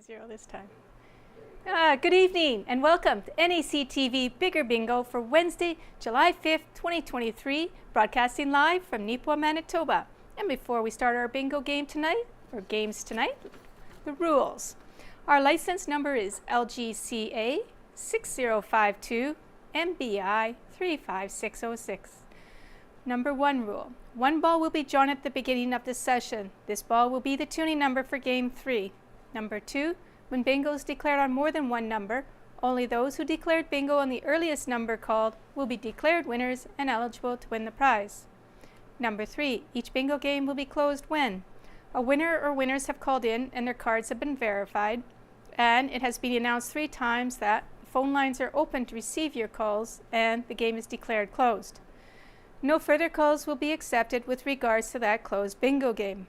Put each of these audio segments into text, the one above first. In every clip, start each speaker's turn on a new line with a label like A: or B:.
A: 0 this time. Good evening and welcome to NACTV Bigger Bingo for Wednesday, July 5th, 2023, broadcasting live from Nipawin, Manitoba. And before we start our bingo game tonight, or games tonight, the rules. Our license number is LGCA 6052 MBI 35606. Number 1 rule. One ball will be drawn at the beginning of the session. This ball will be the tuning number for Game 3. Number 2. When bingo is declared on more than one number, only those who declared bingo on the earliest number called will be declared winners and eligible to win the prize. Number 3. Each bingo game will be closed when a winner or winners have called in and their cards have been verified, and it has been announced 3 times that phone lines are open to receive your calls and the game is declared closed. No further calls will be accepted with regards to that closed bingo game.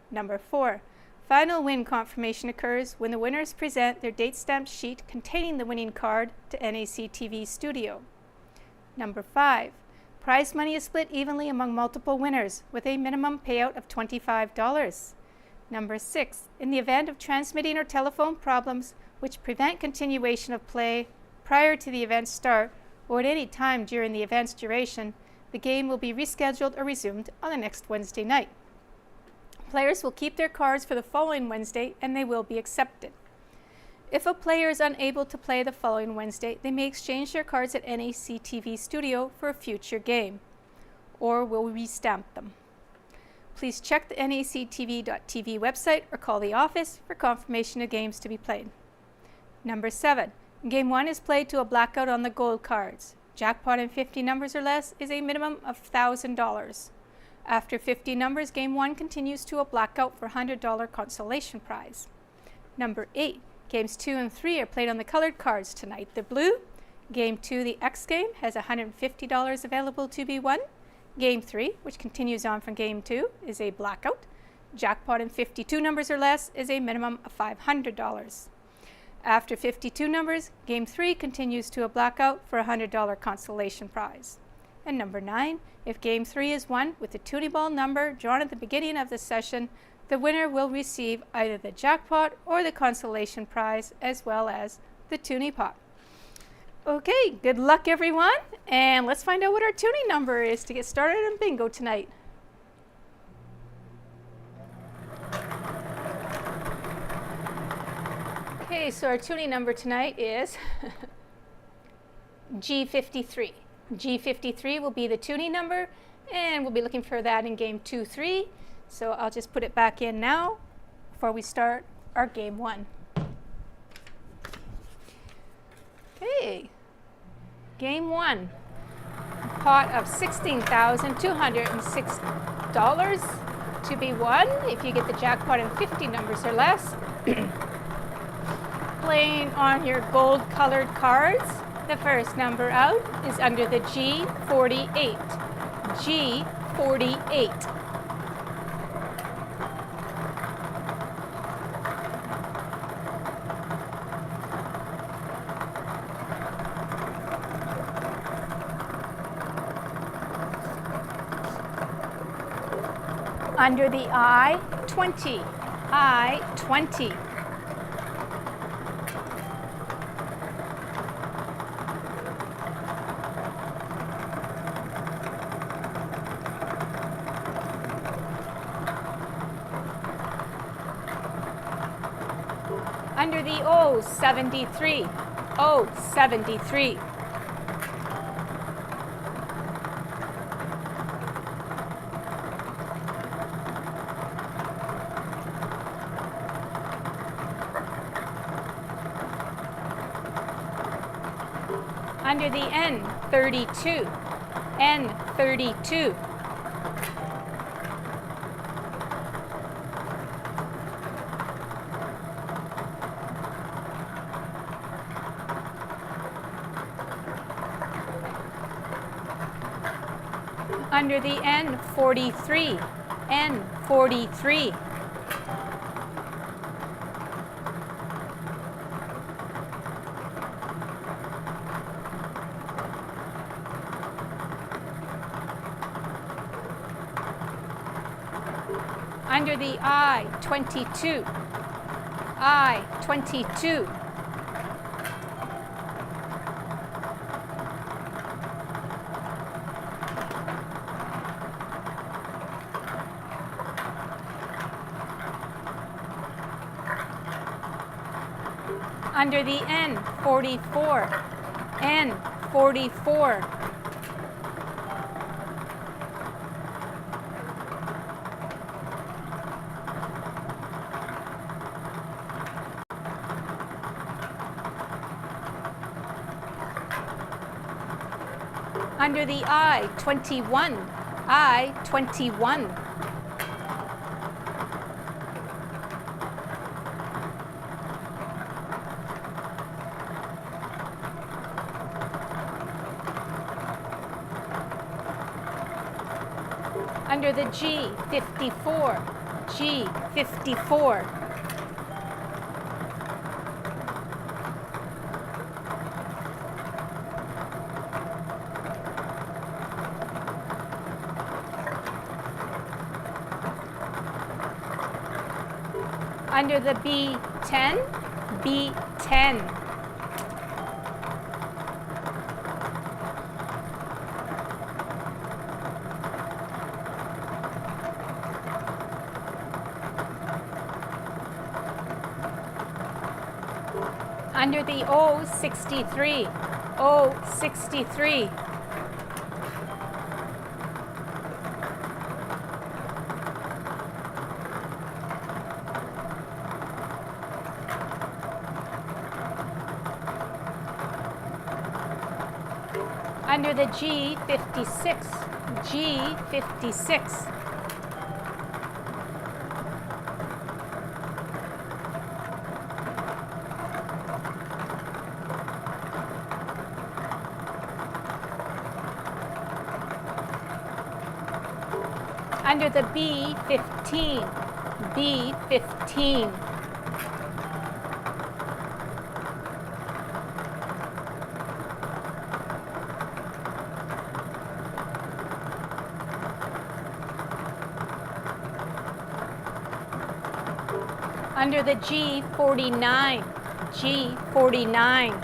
A: Number 4. Final win confirmation occurs when the winners present their date stamped sheet containing the winning card to NACTV Studio. Number 5. Prize money is split evenly among multiple winners with a minimum payout of $25. Number 6. In the event of transmitting or telephone problems which prevent continuation of play prior to the event's start or at any time during the event's duration, the game will be rescheduled or resumed on the next Wednesday night. Players will keep their cards for the following Wednesday and they will be accepted. If a player is unable to play the following Wednesday, they may exchange their cards at NACTV Studio for a future game, or will restamp them. Please check the nactv.tv website or call the office for confirmation of games to be played. Number 7. Game 1 is played to a blackout on the gold cards. Jackpot in 50 numbers or less is a minimum of $1,000. After 50 numbers, Game 1 continues to a blackout for $100 consolation prize. Number 8. Games 2 and 3 are played on the colored cards tonight. The blue. Game 2, the X game, has $150 available to be won. Game 3, which continues on from Game 2, is a blackout. Jackpot in 52 numbers or less is a minimum of $500. After 52 numbers, Game 3 continues to a blackout for a $100 consolation prize. And number 9, if Game 3 is won with the tuning ball number drawn at the beginning of the session, the winner will receive either the jackpot or the consolation prize as well as the tuning pot. Okay, good luck everyone, and let's find out what our tuning number is to get started on bingo tonight. Okay, so our tuning number tonight is G53. G53 will be the tuning number, and we'll be looking for that in Game 2, 3. So I'll just put it back in now before we start our Game 1. Okay, Game 1. A pot of $16,206 to be won if you get the jackpot in 50 numbers or less. Playing on your gold colored cards, the first number out is under the G48. G48. Under the I20. I20. Under the O73. O73. Under the N32. N32. Under the N43. N43. under the I-22. I-22. Under the N, 44. N, 44. Under the I, 21. I, 21. Under the G, 54. G, 54. Under the B, 10. B, 10. Under the O, 63. O, 63. Under the G, 56. G, 56. Under the B, 15. B, 15. Under the G, 49. G, 49.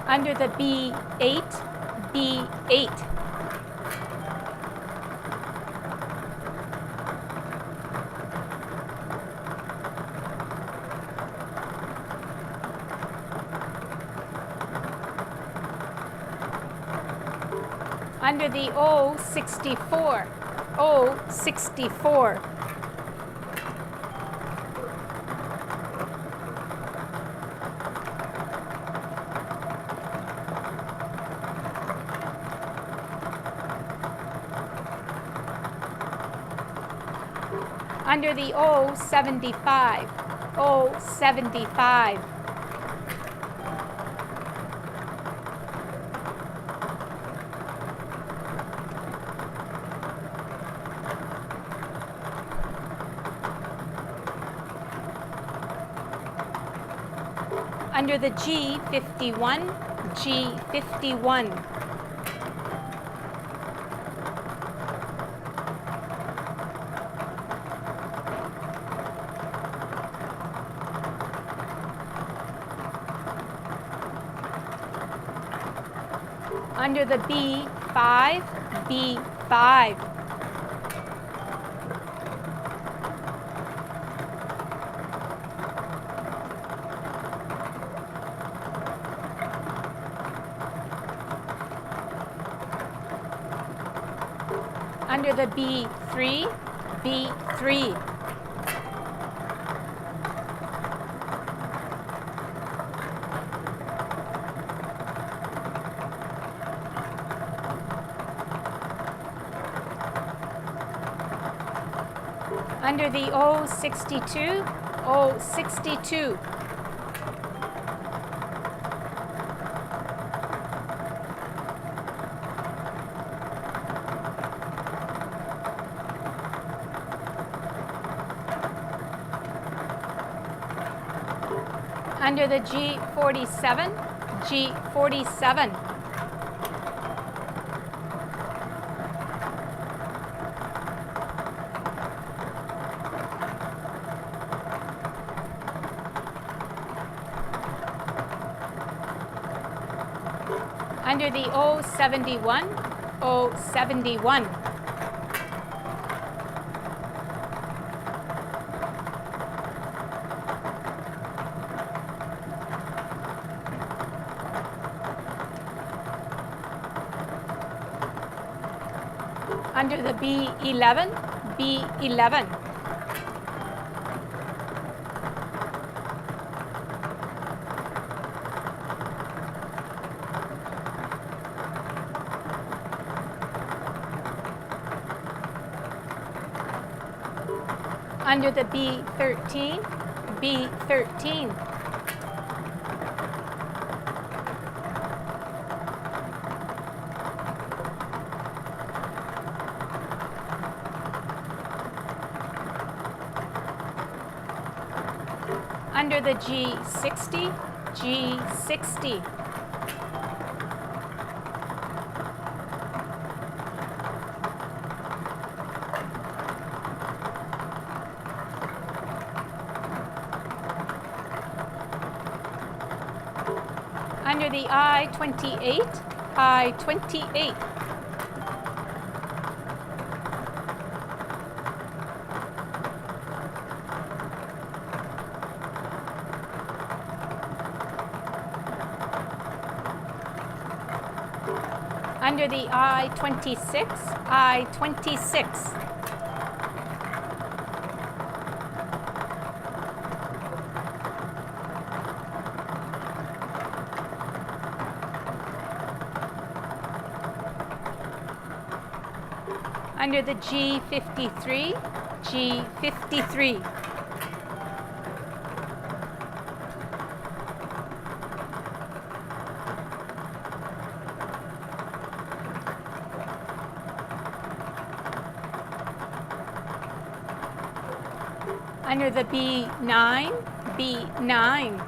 A: Under the B, 8. B, 8. Under the O, 64. O, 64. Under the O, 75. O, 75. Under the G, 51. G, 51. Under the B, 5. B, 5. Under the B, 3. B, 3. Under the O, 62. O, 62. Under the G47, G47. Under the O71, O71. Under the B11, B11. Under the B13, B13. Under the G60, G60. Under the I28, I28. Under the I26, I26. Under the G53, G53. Under the B9, B9.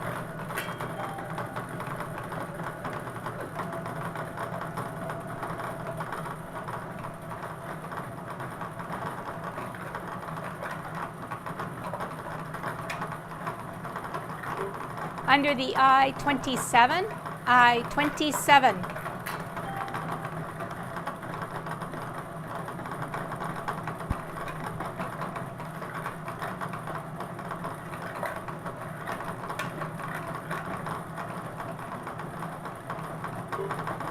A: Under the I27, I27.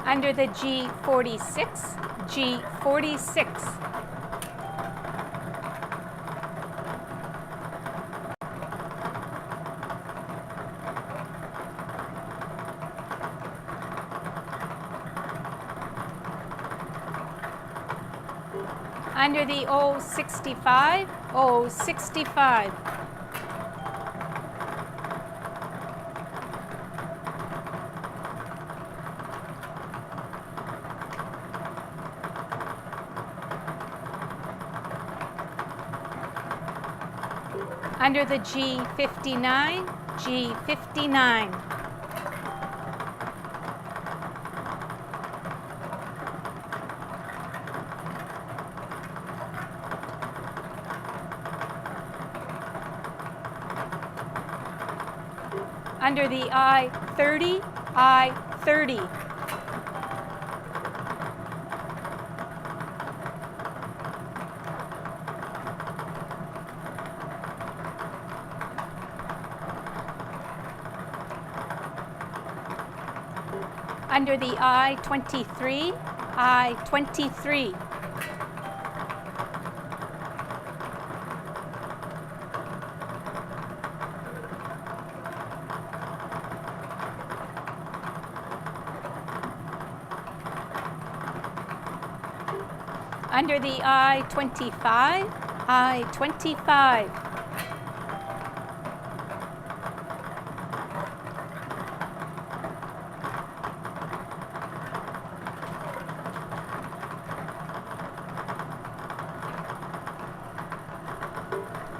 A: Under the G46, G46. Under the O65, O65. Under the G59, G59. Under the I30, I30. Under the I23, I23. Under the I25, I25.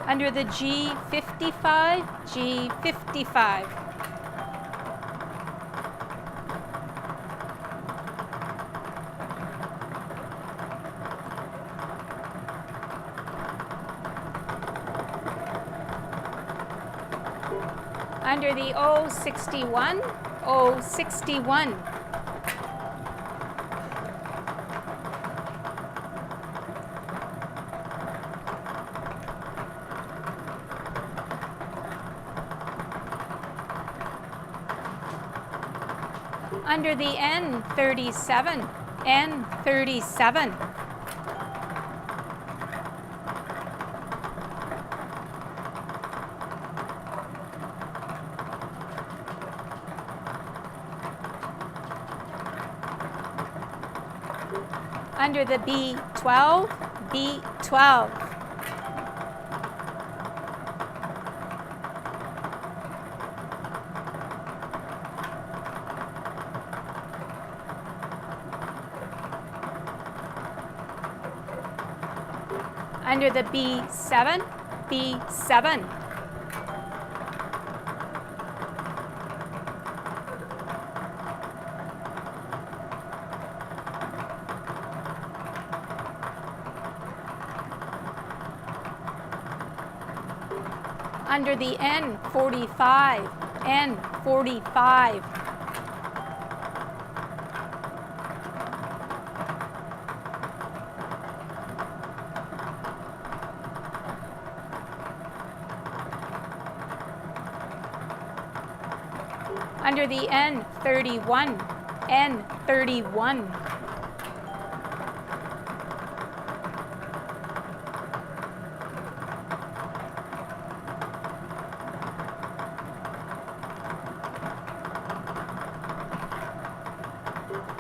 A: Under the G55, G55. Under the O61, O61. Under the N37, N37. Under the B12, B12. Under the B7, B7. Under the N45, N45. Under the N31, N31.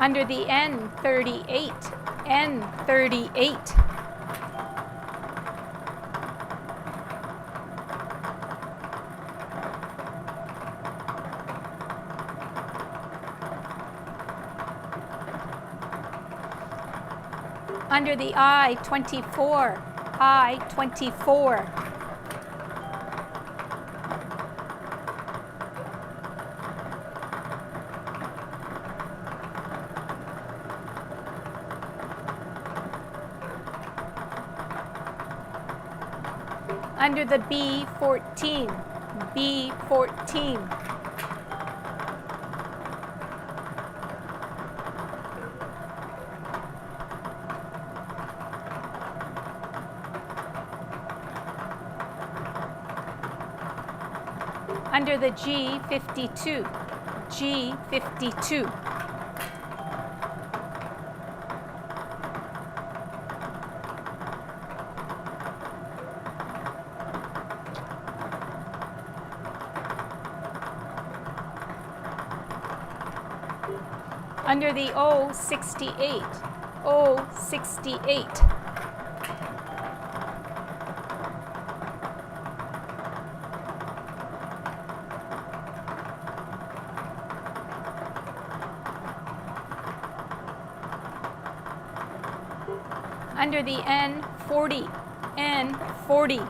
A: Under the N38, N38. Under the I-24, I-24. Under the B14, B14. Under the G52, G52. Under the O68, O68. Under the N40, N40.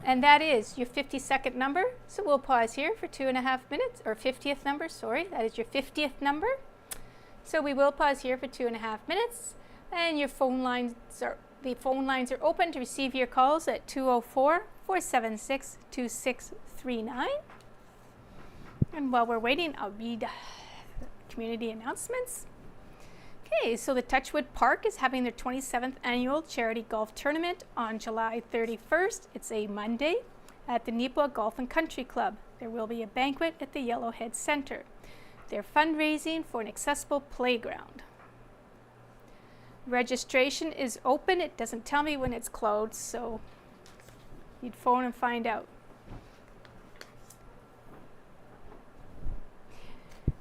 A: And that is your 50-second number. So we'll pause here for 2.5 minutes, or 50th number, sorry. That is your 50th number. So we will pause here for 2.5 minutes. And your phone lines are, the phone lines are open to receive your calls at 204-476-2639. And while we're waiting, I'll read community announcements. Okay, so the Touchwood Park is having their 27th annual charity golf tournament on July 31st. It's a Monday at the Nipua Golf and Country Club. There will be a banquet at the Yellowhead Center. They're fundraising for an accessible playground. Registration is open. It doesn't tell me when it's closed, so you'd phone and find out.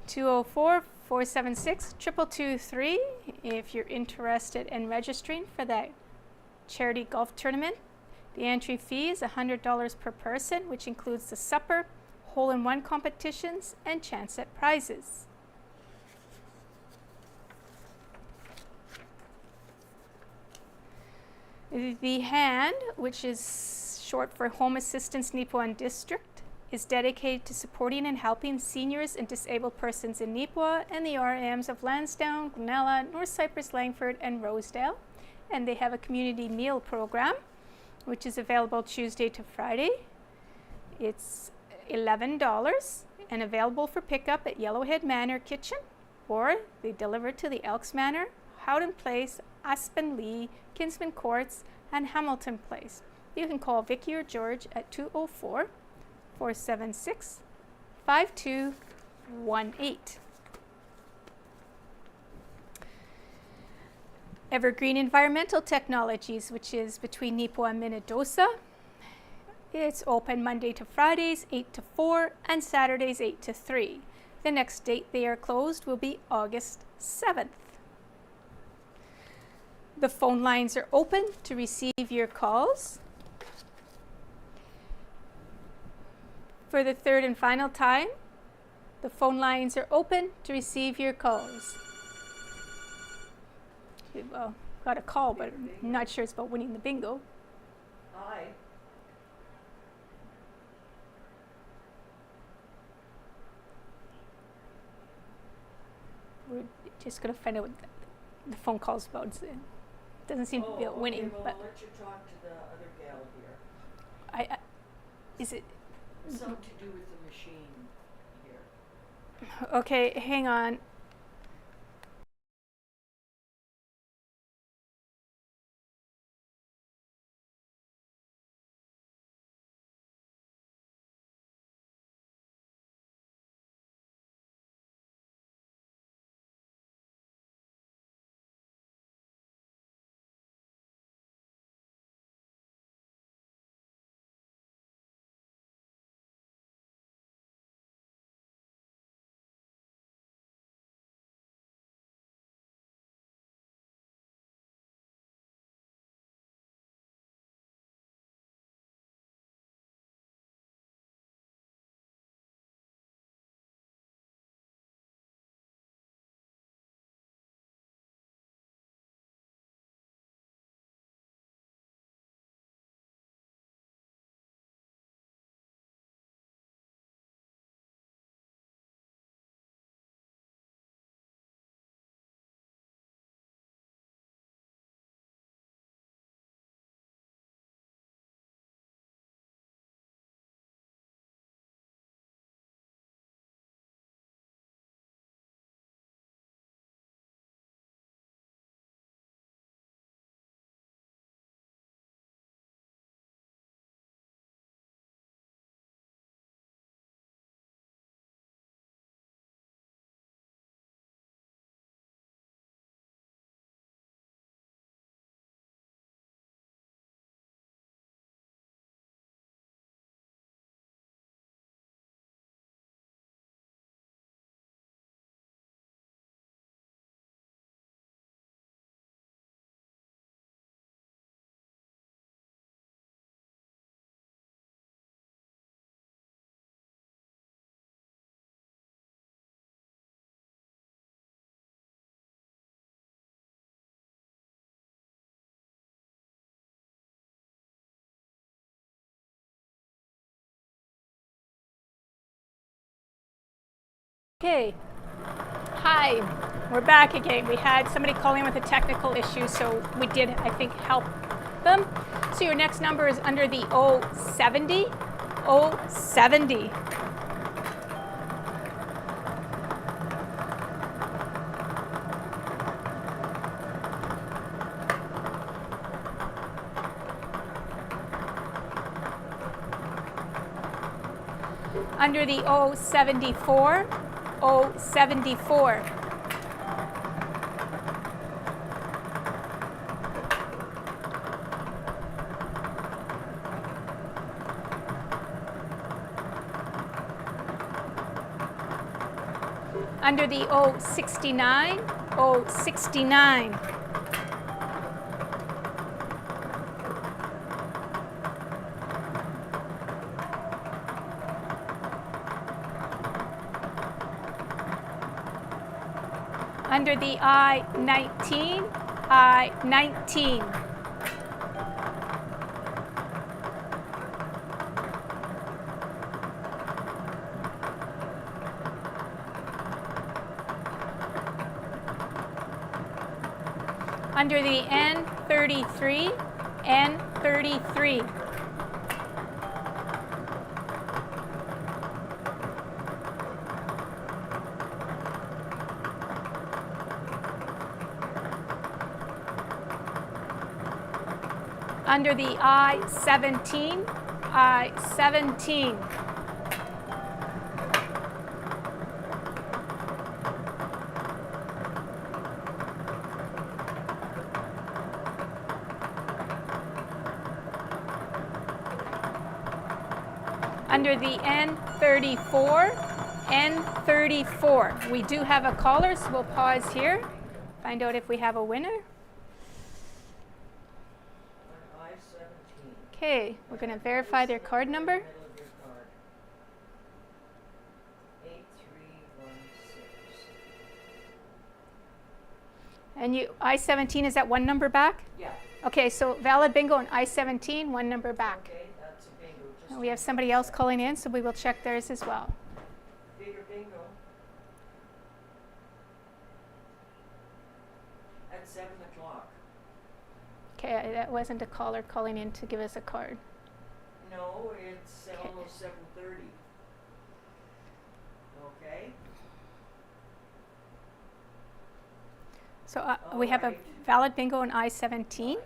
A: 204-476-2223 if you're interested in registering for that charity golf tournament. The entry fee is $100 per person, which includes the supper, hole-in-one competitions, and chance at prizes. The HAND, which is short for Home Assistance Nipawin District, is dedicated to supporting and helping seniors and disabled persons in Nipawin and the RMs of Lansdowne, Glenella, North Cypress, Langford, and Rosedale. And they have a community meal program, which is available Tuesday to Friday. It's $11 and available for pickup at Yellowhead Manor Kitchen, or they deliver to the Elks Manor, Howden Place, Aspen Lee, Kinsman Courts, and Hamilton Place. You can call Vicki or George at 204-476-5218. Evergreen Environmental Technologies, which is between Nipo and Minnedosa. It's open Monday to Fridays, 8 to 4, and Saturdays, 8 to 3. The next date they are closed will be August 7th. The phone lines are open to receive your calls. For the third and final time, the phone lines are open to receive your calls. Well, got a call, but I'm not sure it's about winning the bingo.
B: Hi.
A: We're just going to find out what the phone call's about. It doesn't seem to be about winning.
B: Well,
A: but
B: I'll let you talk to the other gal here.
A: Is it?
B: Something to do with the machine here.
A: Okay, hang on. Okay, hi, we're back again. We had somebody call in with a technical issue, so we did, I think, help them. So your next number is under the 070, 070. Under the 074, 074. Under the 069, 069. Under the I-19, I-19. Under the N-33, N-33. under the I-17. I-17. Under the N34. N34. We do have a caller, so we'll pause here. Find out if we have a winner.
B: I-17.
A: Okay, we're going to verify their card number.
B: Middle of your card. 8316.
A: And you, I-17, is that one number back?
B: Yeah.
A: Okay, so valid bingo on I-17, one number back.
B: Okay, that's a bingo. Just
A: And we have somebody else calling in, so we will check theirs as well.
B: Bigger bingo. At 7 o'clock.
A: Okay, that wasn't a caller calling in to give us a card.
B: No, it's
A: Okay.
B: almost 7:30. Okay.
A: So we have a
B: Alright.
A: valid bingo on I-17.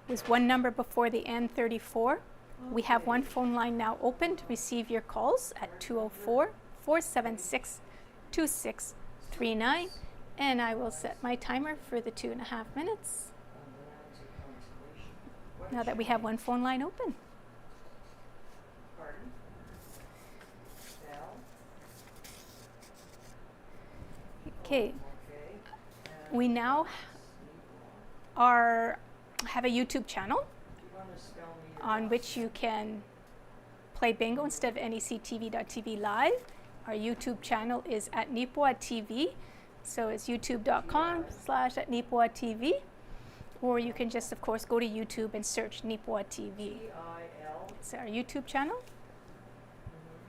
A: Was one number before the N34. We have one phone line now open to receive your calls at 204-476-2639. And I will set my timer for the 2.5 minutes now that we have one phone line open.
B: Pardon? Val?
A: Okay,
B: Okay.
A: we now have a YouTube channel
B: Do you want to spell me your
A: on
B: last
A: which you can play bingo instead of NACTV.tv live. Our YouTube channel is at NIPWA.TV, so it's youtube.com/@NIPWA.TV, or you can just, of course, go to YouTube and search NIPWA.TV.
B: T-I-L?
A: It's our YouTube channel,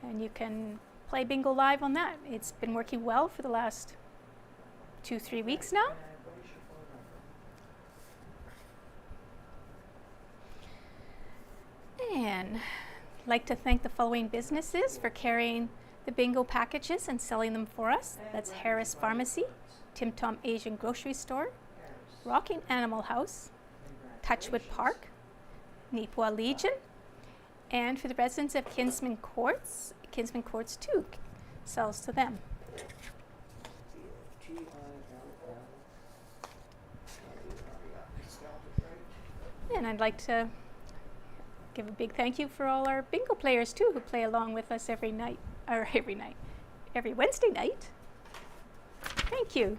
A: and you can play bingo live on that. It's been working well for the last 2-3 weeks now.
B: And what is your phone number?
A: And I'd like to thank the following businesses for carrying the bingo packages and selling them for us. That's Harris Pharmacy, Tim Tom Asian Grocery Store,
B: Harris.
A: Rocking Animal House, Touchwood
B: Congratulations.
A: Park, Nipwa Legion, and for the residents of Kinsman Courts 2 sells to them.
B: T-I-L-L. Spelled it right.
A: And I'd like to give a big thank you for all our bingo players too who play along with us every Wednesday night. Thank you.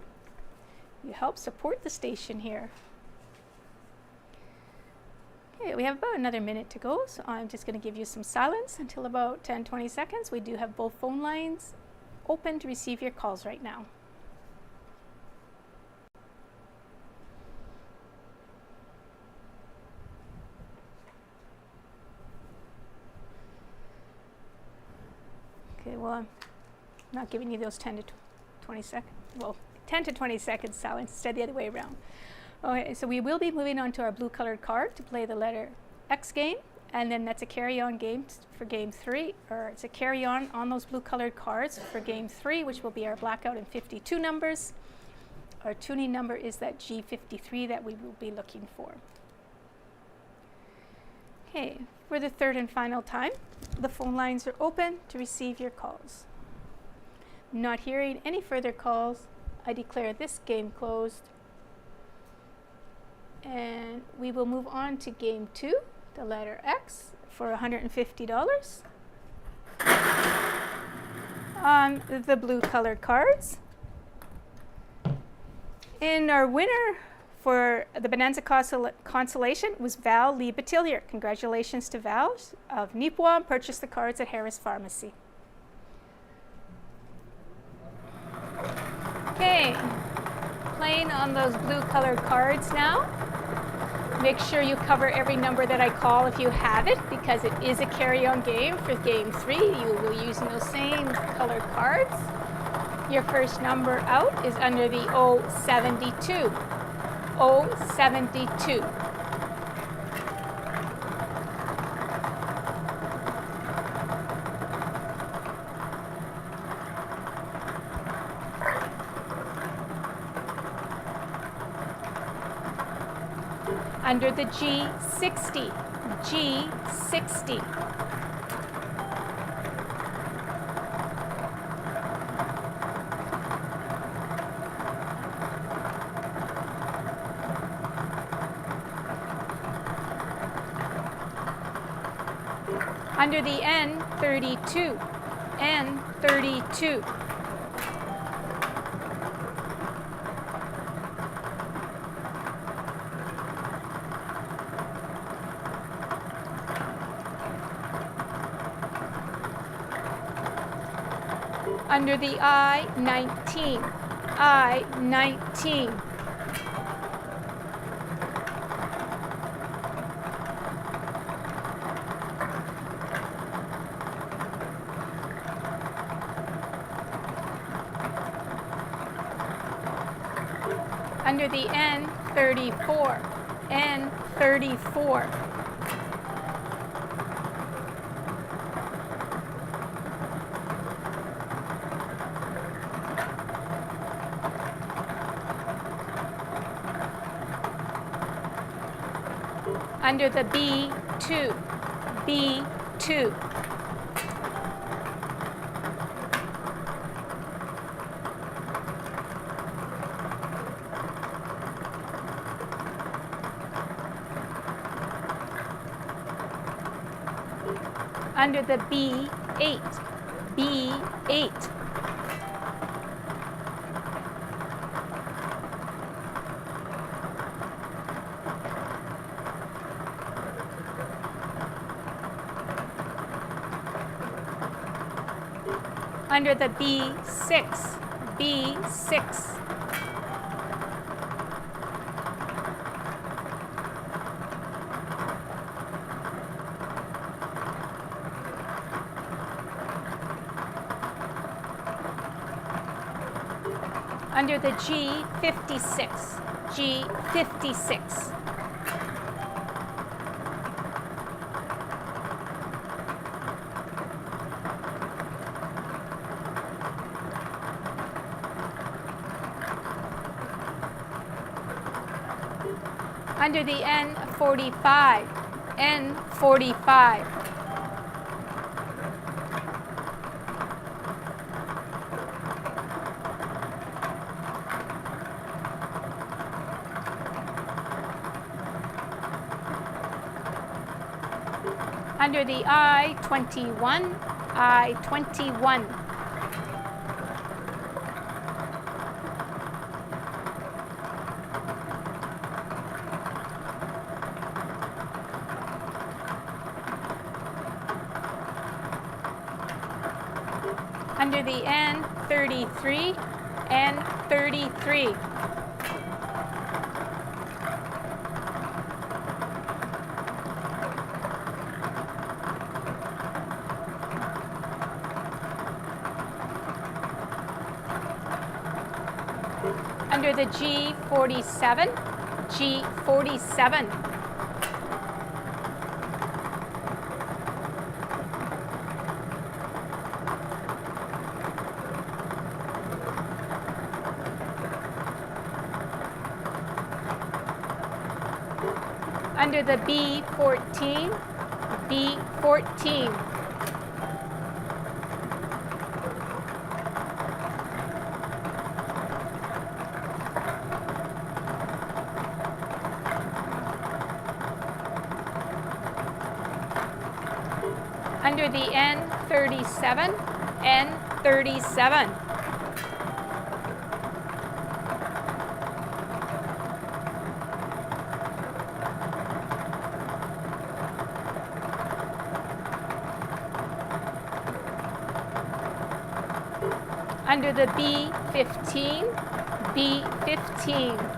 A: You help support the station here. Okay, we have about another minute to go, so I'm just going to give you some silence until about 10-20 seconds. We do have both phone lines open to receive your calls right now. Okay, well, I'm not giving you those 10 to 20 seconds. Well, 10 to 20 seconds silence instead the other way around. Okay, so we will be moving on to our blue colored card to play the letter X game, and then that's a carry-on game for game 3, or it's a carry-on on those blue colored cards for game 3, which will be our blackout and 52 numbers. Our tuning number is that G53 that we will be looking for. Okay, for the third and final time, the phone lines are open to receive your calls. Not hearing any further calls, I declare this game closed. And we will move on to game 2, the letter X, for $150 on the blue colored cards. And our winner for the Bonanza Consolation was Val Lee Batillier. Congratulations to Val of Nipwa. Purchased the cards at Harris Pharmacy. Okay, playing on those blue colored cards now. Make sure you cover every number that I call if you have it, because it is a carry-on game for game 3. You will be using those same colored cards. Your first number out is under the 072. 072. Under the G60, G60. Under the N32, N32. Under the I-19, I-19. Under the N34, N34. Under the B2, B2. Under the B8, B8. Under the B6, B6. Under the G56, G56. Under the N45, N45. Under the I-21, I-21. Under the N33, N33. Under the G47, G47. Under the B14, B14. Under the N37, N37. Under the B15, B15.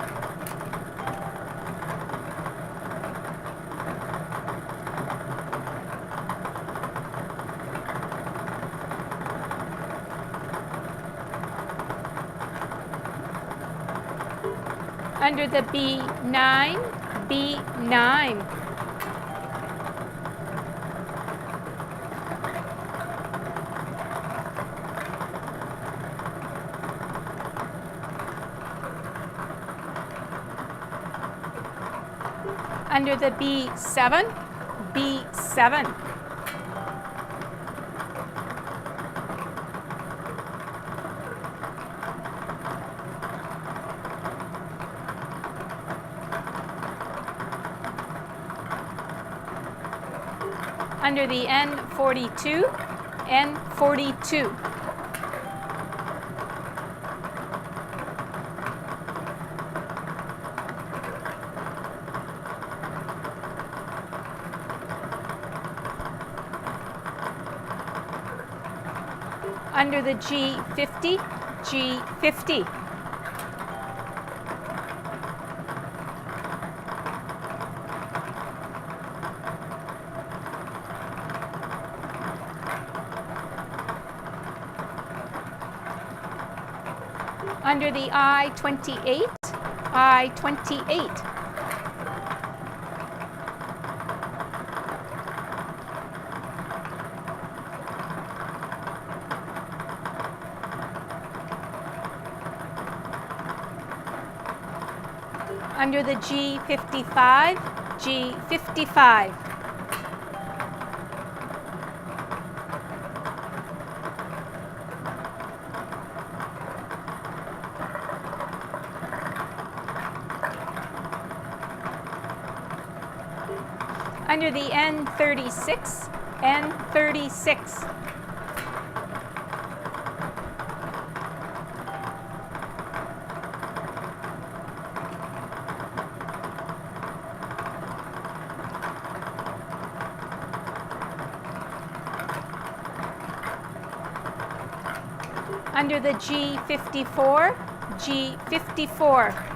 A: Under the B9, B9. Under the B7, B7. Under the N42, N42. Under the G50, G50. Under the I-28, I-28. Under the G55, G55. Under the N36, N36. Under the G54, G54.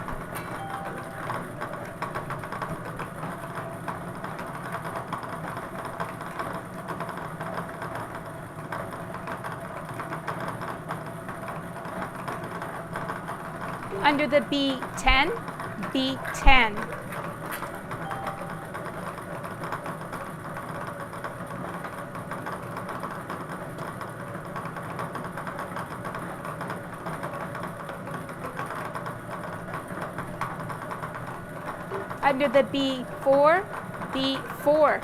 A: Under the B10, B10. Under the B4, B4.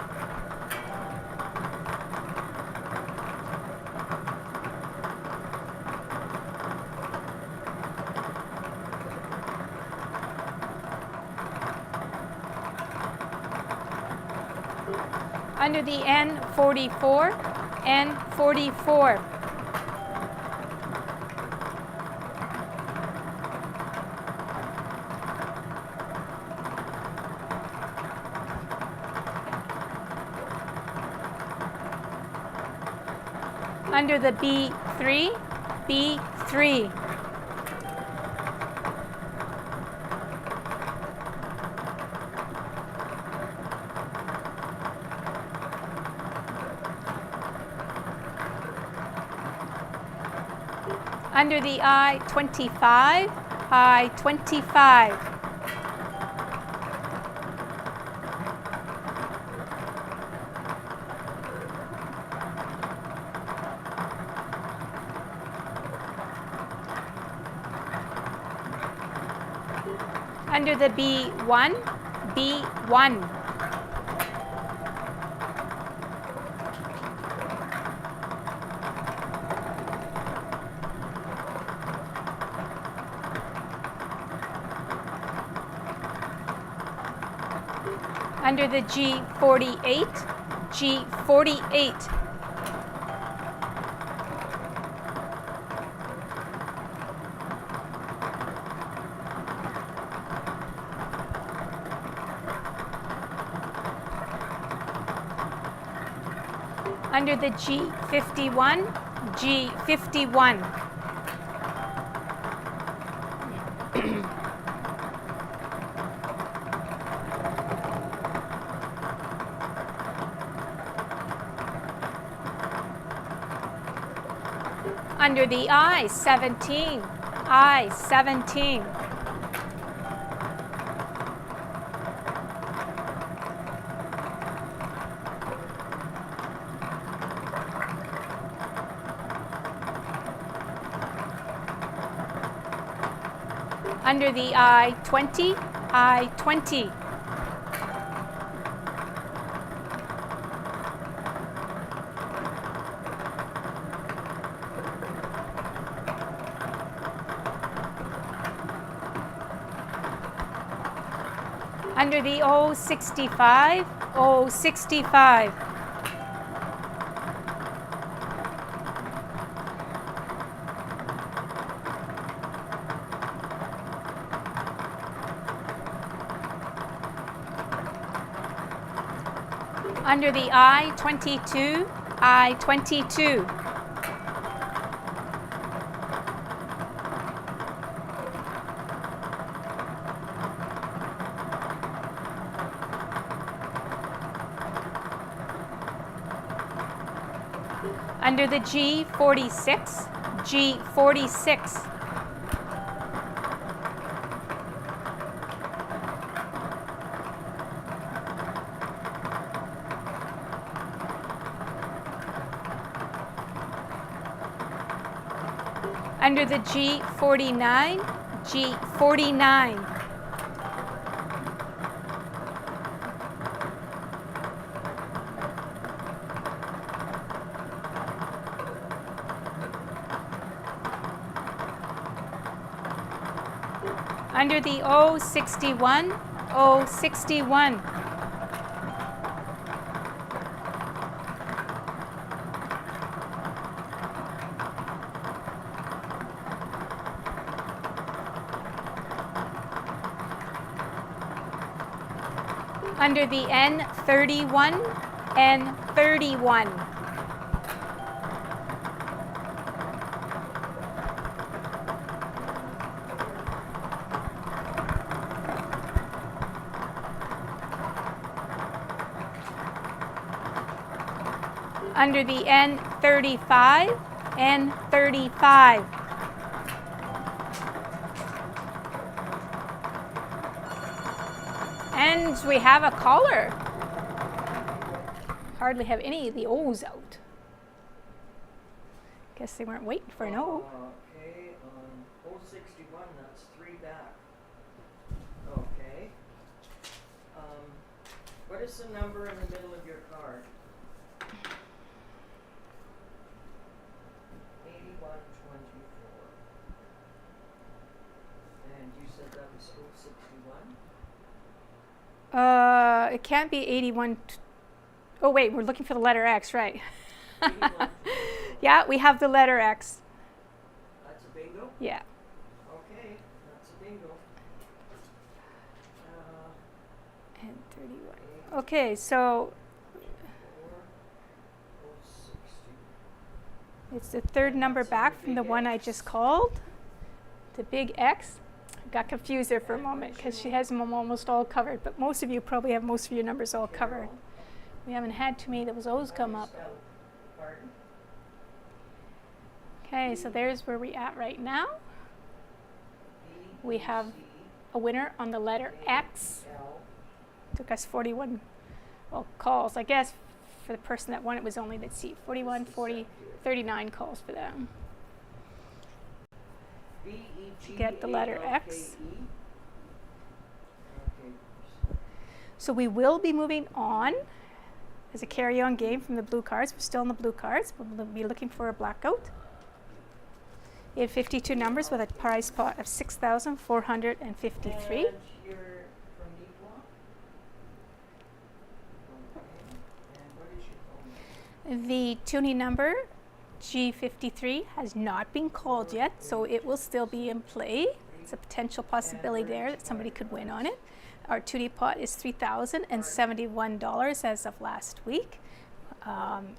A: Under the N44, N44. Under the B3, B3. Under the I-25, I-25. Under the B1, B1. Under the G48, G48. Under the G51, G51. Under the I-17, I-17. Under the I-20, I-20. Under the O65, O65. Under the I-22, I-22. Under the G46, G46. Under the G49, G49. Under the O61, O61. Under the N31, N31. Under the N35, N35. And we have a caller. Hardly have any of the O's out. Guess they weren't waiting for an O.
B: Okay, 061, that's 3 back. Okay. What is the number in the middle of your card? 8124. And you said that was 061?
A: It can't be 81. Oh wait, we're looking for the letter X, right?
B: 8124.
A: Yeah, we have the letter X.
B: That's a bingo?
A: Yeah.
B: Okay, that's a bingo.
A: And 31. Okay, so
B: 060.
A: it's the third number back from the one I just called. The big X. Got confused there for a moment because she has them almost all covered, but most of you probably have most of your numbers all covered. We haven't had too many of those O's come up.
B: Pardon?
A: Okay, so there's where we're at right now. We have a winner on the letter X. Took us 41 calls. I guess for the person that won it was only, let's see, 41, 40, 39 calls for them. To get the letter X. So we will be moving on as a carry-on game from the blue cards. We're still in the blue cards. We'll be looking for a blackout. We have 52 numbers with a prize pot of 6,453.
B: And you're from Nipwa? Okay. And what is your phone number?
A: The tuning number G53 has not been called yet, so it will still be in play. It's a potential possibility there that somebody could win on it. Our 2D pot is $3,071 as of last week.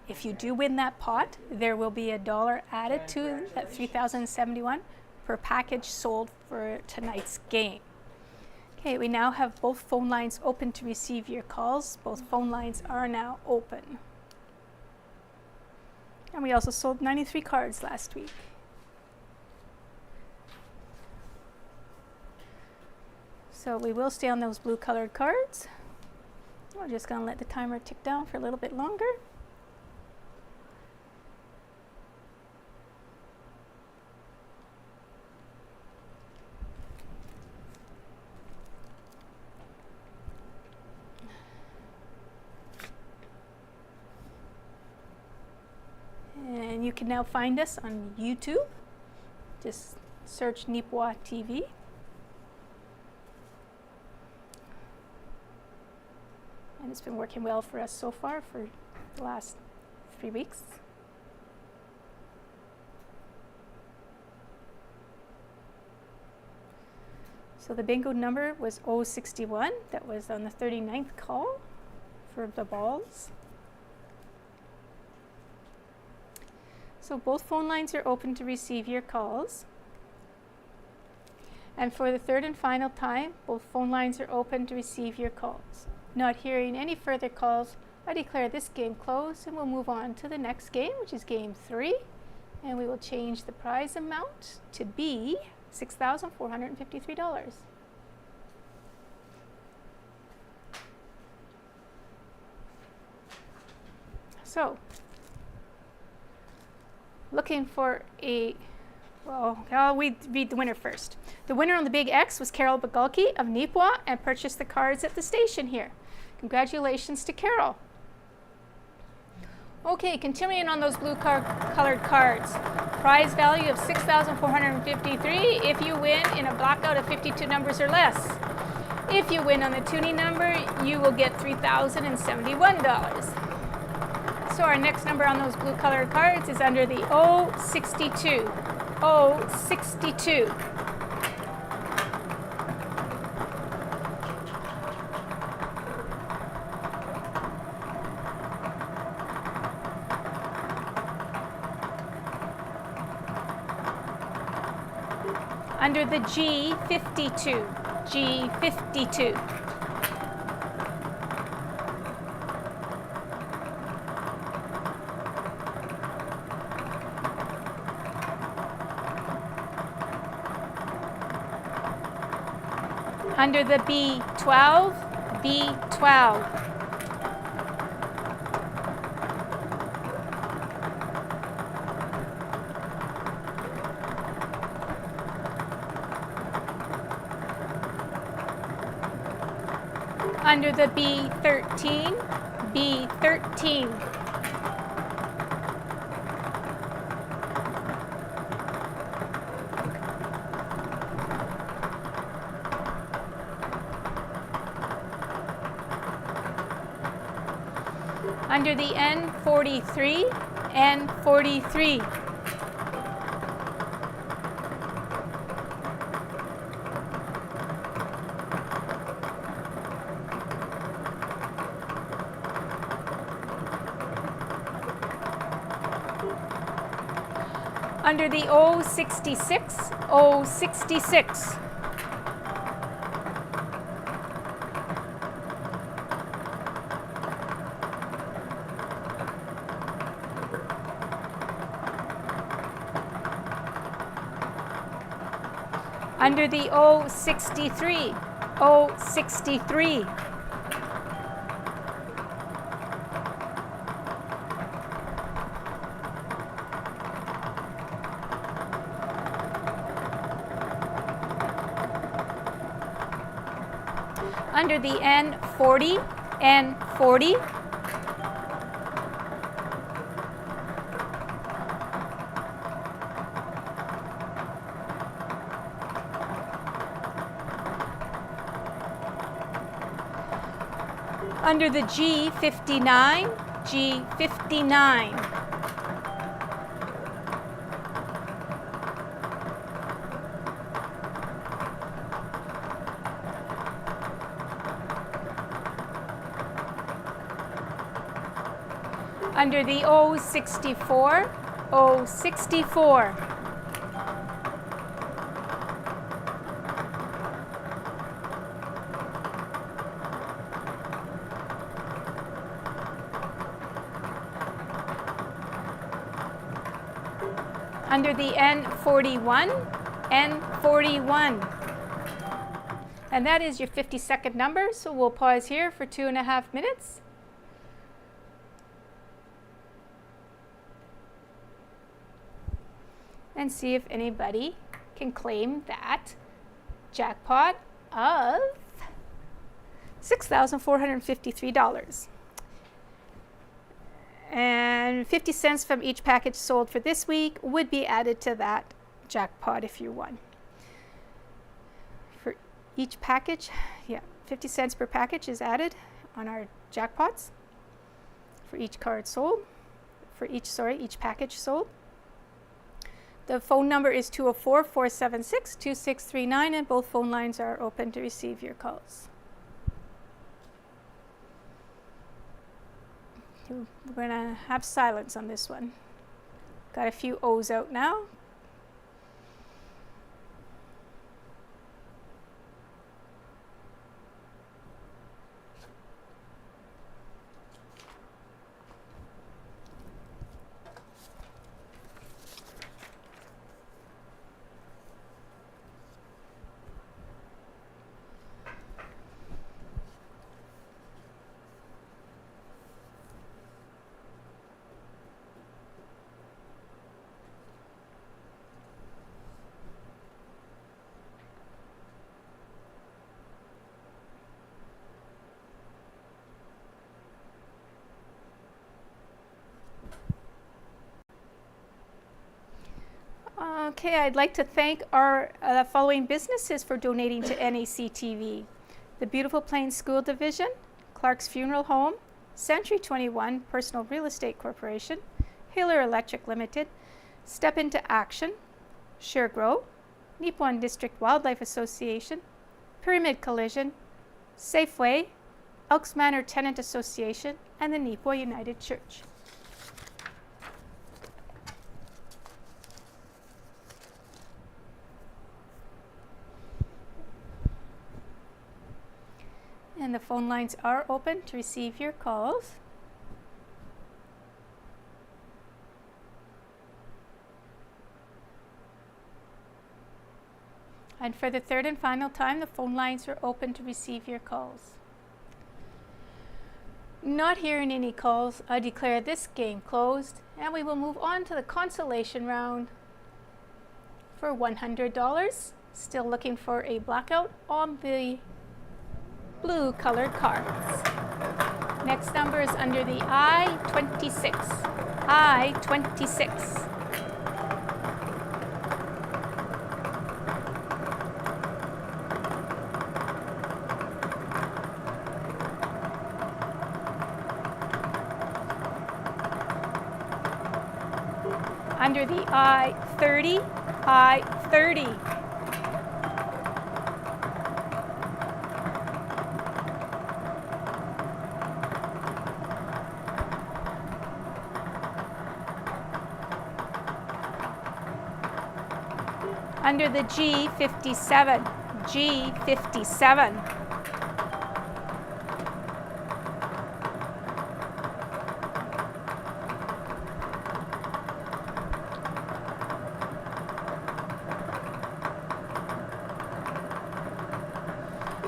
A: If you do win that pot, there will be $1 added to that $3,071 per package sold for tonight's game. Okay, we now have both phone lines open to receive your calls. Both phone lines are now open. And we also sold 93 cards last week. So we will stay on those blue colored cards. We're just going to let the timer tick down for a little bit longer. And you can now find us on YouTube. Just search NACTV. and it's been working well for us so far for the last 3 weeks. So the bingo number was 061. That was on the 39th call for the balls. So both phone lines are open to receive your calls. And for the third and final time, both phone lines are open to receive your calls. Not hearing any further calls, I declare this game closed, and we'll move on to the next game, which is game 3. And we will change the prize amount to be $6,453. So, looking for I'll read the winner first. The winner on the big X was Carol Bagalki of Nipwa and purchased the cards at the station here. Congratulations to Carol. Okay, continuing on those blue colored cards. Prize value of $6,453 if you win in a blackout of 52 numbers or less. If you win on the tuning number, you will get $3,071. So our next number on those blue colored cards is under the 062. 062. Under the G52. G52. Under the B12, B12. Under the B13, B13. Under the N43, N43. Under the 066, 066. Under the 063, 063. Under the N40, N40. Under the G59, G59. Under the 064, 064. Under the N41, N41. And that is your 50-second number, so we'll pause here for 2.5 minutes. And see if anybody can claim that jackpot of $6,453. And 50 cents from each package sold for this week would be added to that jackpot if you won. For each package, 50 cents per package is added on our jackpots for each card sold, each package sold. The phone number is 204-476-2639, and both phone lines are open to receive your calls. We're going to have silence on this one. Got a few O's out now. Okay, I'd like to thank our following businesses for donating to NACTV. The Beautiful Plains School Division, Clark's Funeral Home, Century 21 Personal Real Estate Corporation, Hiller Electric Limited, Step Into Action, SureGrow, Nippon District Wildlife Association, Pyramid Collision, Safeway, Elks Manor Tenant Association, and the Nippon United Church. And the phone lines are open to receive your calls. And for the third and final time, the phone lines are open to receive your calls. Not hearing any calls, I declare this game closed, and we will move on to the consolation round for $100. Still looking for a blackout on the blue colored cards. Next number is under the I-26. I-26. Under the I-30, I-30. Under the G57, G57.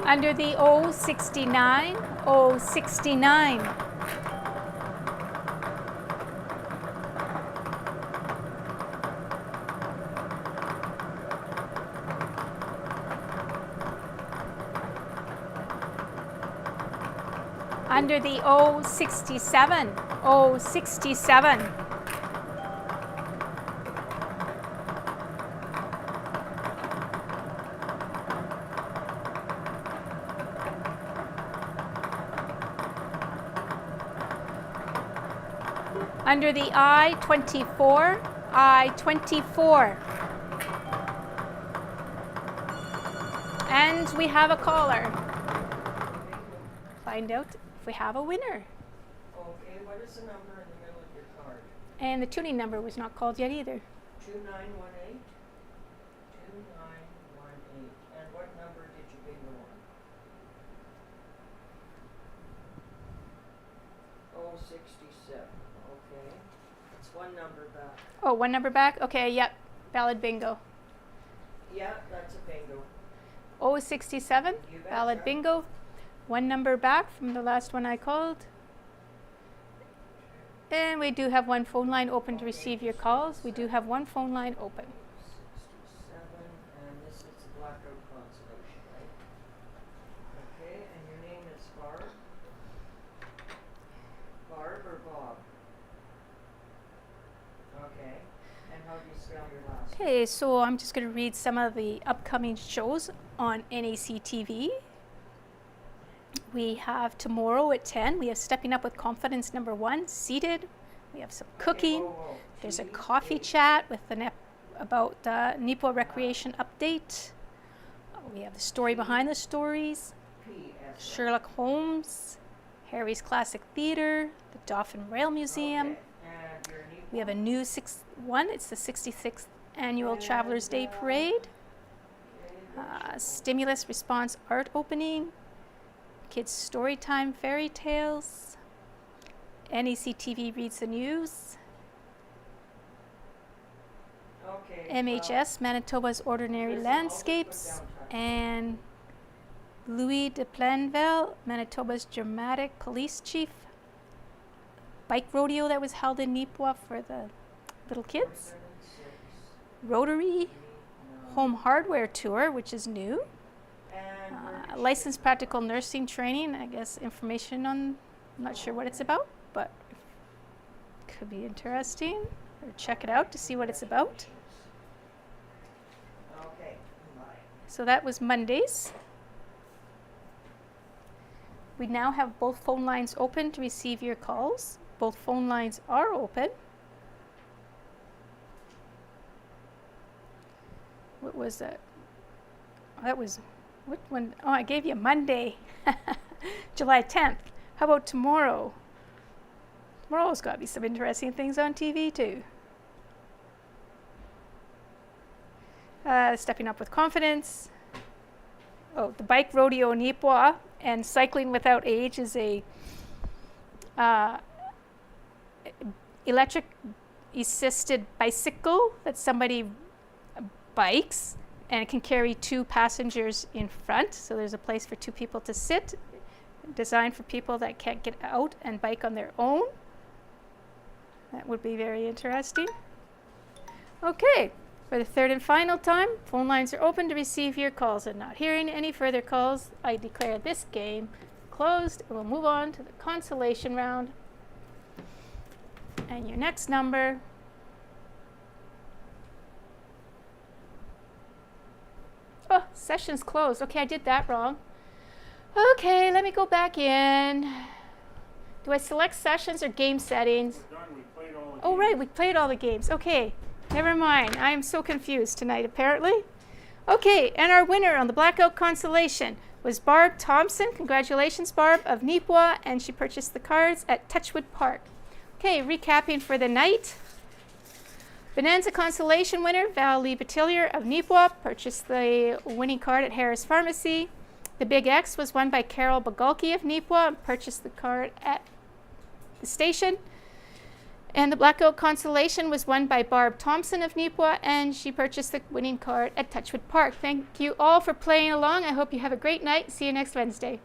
A: Under the O69, O69. Under the O67, O67. Under the I-24, I-24. And we have a caller. Find out if we have a winner.
B: Okay, what is the number in the middle of your card?
A: And the tuning number was not called yet either.
B: 2918? 2918. And what number did you bingo on? 067. Okay. It's one number back.
A: Oh, one number back? Okay, yep. Valid bingo.
B: Yeah, that's a bingo.
A: 067,
B: You betcha.
A: valid bingo. One number back from the last one I called. And we do have one phone line open to receive your calls. We do have one phone line open.
B: 67, and this is the blackout consolation, right? Okay, and your name is Barb? Barb or Bob? Okay, and how do you spell your last name?
A: Okay, so I'm just going to read some of the upcoming shows on NACTV. We have tomorrow at 10, we have Stepping Up with Confidence number 1, seated. We have some cooking.
B: Whoa.
A: There's a coffee chat with about the Nipua Recreation update. We have the story behind the stories. Sherlock Holmes, Harry's Classic Theater, the Dauphin Rail Museum.
B: Okay. And your Nipua?
A: We have a new one. It's the 66th Annual Travelers Day Parade. Stimulus Response Art Opening. Kids Storytime Fairy Tales. NACTV Reads the News.
B: Okay.
A: MHS, Manitoba's Ordinary Landscapes. And Louis de Plainville, Manitoba's Dramatic Police Chief. Bike rodeo that was held in Nipua for the little kids. Rotary Home Hardware Tour, which is new. Licensed Practical Nursing Training, I guess information on, I'm not sure what it's about, but could be interesting. Or check it out to see what it's about.
B: Okay. Bye.
A: So that was Mondays. We now have both phone lines open to receive your calls. Both phone lines are open. What was that? That was, what one? Oh, I gave you Monday, July 10th. How about tomorrow? Tomorrow's got to be some interesting things on TV too. Stepping Up with Confidence. Oh, the Bike Rodeo Nipua and Cycling Without Age is a electric assisted bicycle that somebody bikes, and it can carry 2 passengers in front. So there's a place for 2 people to sit, designed for people that can't get out and bike on their own. That would be very interesting. Okay. For the third and final time, phone lines are open to receive your calls. And not hearing any further calls, I declare this game closed, and we'll move on to the consolation round. And your next number oh, session's closed. Okay, I did that wrong. Okay, let me go back in. Do I select sessions or game settings?
C: We're done. We played all the
A: Oh,
C: games.
A: right, we played all the games. Okay. Never mind. I am so confused tonight, apparently. Okay, and our winner on the Blackout Consolation was Barb Thompson. Congratulations, Barb, of Nipua, and she purchased the cards at Touchwood Park. Okay, recapping for the night. Bonanza Consolation winner, Val Lee Batillier of Nipua, purchased the winning card at Harris Pharmacy. The Big X was won by Carol Bagalki of Nipua and purchased the card at the station. And the Blackout Consolation was won by Barb Thompson of Nipua, and she purchased the winning card at Touchwood Park. Thank you all for playing along. I hope you have a great night. See you next Wednesday.